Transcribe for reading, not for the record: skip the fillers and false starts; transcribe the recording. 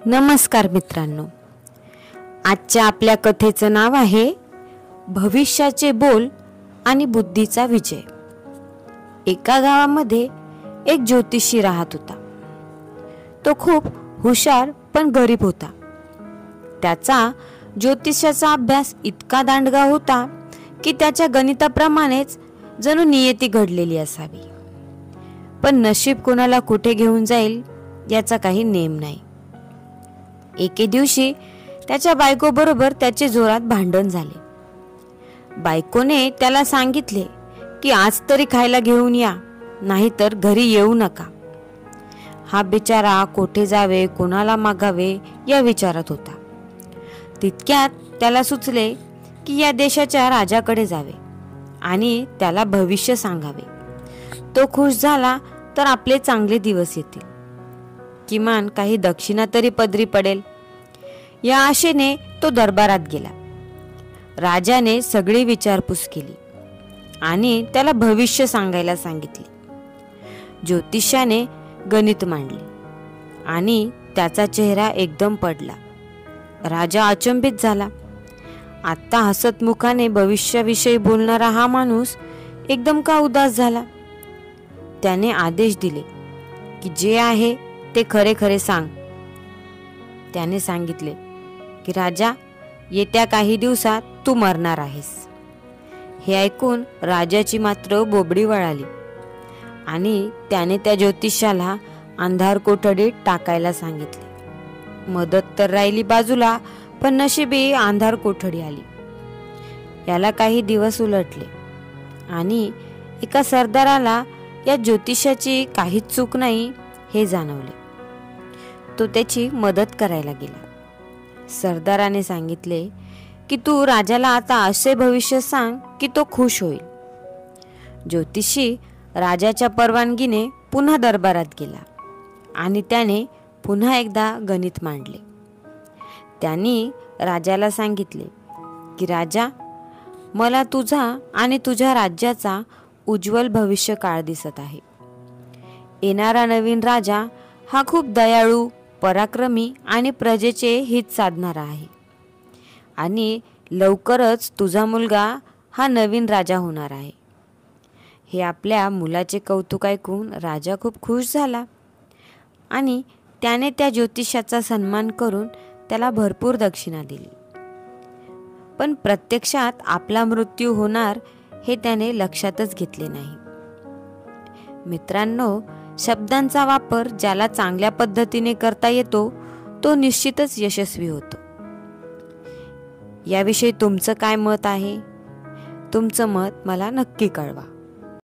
नमस्कार मित्रांनो, आजच्या आपल्या कथेचं नाव आहे भविष्याचे बोल आणि बुद्धीचा विजय. एका गावामध्ये एक ज्योतिषी राहत होता. तो खूप हुशार पण गरीब होता. त्याचा ज्योतिषाचा अभ्यास इतका दांडगा होता की त्याच्या गणिताप्रमाणेच जणू नियती घडलेली असावी. पण नशीब कोणाला कुठे घेऊन जाईल याचा काही नेम नाही. एके दिवशी त्याच्या बायकोबरोबर त्याचे जोरात भांडण झाले. बायकोने त्याला सांगितले की आज तरी खायला घेऊन या, नाहीतर घरी येऊ नका. हा बिचारा कोठे जावे, कोणाला मागावे या विचारात होता. तितक्यात त्याला सुचले की या देशाच्या राजाकडे जावे आणि त्याला भविष्य सांगावे. तो खुश झाला तर आपले चांगले दिवस येतील, किमान काही दक्षिणा तरी पदरी पडेल. या आशेने तो दरबारात गेला. राजाने सगळी विचारपूस केली आणि त्याला भविष्य सांगायला सांगितले. ज्योतिषाने गणित मांडले आणि त्याचा चेहरा एकदम पडला. राजा अचंबित झाला. आता हसतमुखाने भविष्याविषयी बोलणारा हा माणूस एकदम का उदास झाला. त्याने आदेश दिले की जे आहे ते खरे खरे सांग. त्याने सांगितले की राजा, येत्या काही दिवसात तू मरणार आहेस. हे ऐकून राजाची मात्र बोबडी वळाली आणि त्याने त्या ज्योतिषाला अंधार कोठडीत टाकायला सांगितले. मदत तर राहिली बाजूला, पण नशिबी अंधार कोठडी आली. याला काही दिवस उलटले आणि एका सरदाराला या ज्योतिषाची काहीच चूक नाही हे जाणवले. तो त्याची मदत करायला गेला. सरदाराने सांगितले की तू राजाला आता असे भविष्य सांग की तो खुश होईल. ज्योतिषी राजाच्या परवानगीने पुन्हा दरबारात गेला आणि त्याने पुन्हा एकदा गणित मांडले. त्यांनी राजाला सांगितले की राजा, मला तुझा आणि तुझ्या राज्याचा उज्ज्वल भविष्य काळ दिसत आहे. येणारा नवीन राजा हा खूप दयाळू, पराक्रमी आणि प्रजेचे हित साधणारा आहे आणि लवकरच तुझा मुलगा हा नवीन राजा होणार आहे. हे आपल्या मुलाचे कौतुक ऐकून राजा खूप खुश झाला आणि त्याने त्या ज्योतिषाचा सन्मान करून त्याला भरपूर दक्षिणा दिली. पण प्रत्यक्षात आपला मृत्यू होणार हे त्याने लक्षातच घेतले नाही. मित्रांनो, शब्दांचा वापर ज्याला चांगल्या पद्धतीने करता येतो तो निश्चितच यशस्वी होतो. याविषयी तुमचं काय मत आहे? तुमचं मत मला नक्की कळवा.